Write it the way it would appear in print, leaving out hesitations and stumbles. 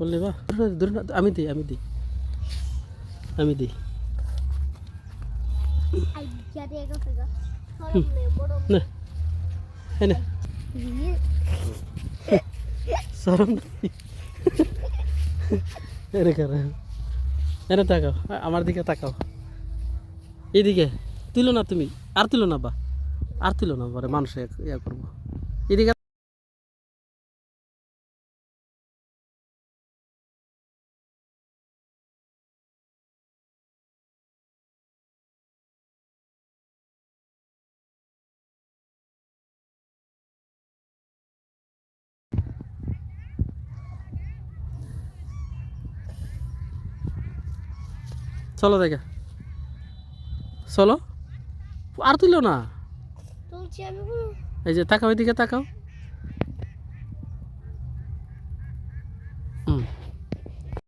বললি বা ধরে না, আমি দিই আমি দিই না এই না সরম এরে করে এনে তাকাও আমার দিকে তাকাও এদিকে তুলো না তুমি আর তুলো না বা আর তুলো না পরে মানুষ ইয়া করবো এদিকে চলো দেখে চলো আর তুলো না এই যে তাকাও এদিকে তাকাও হুম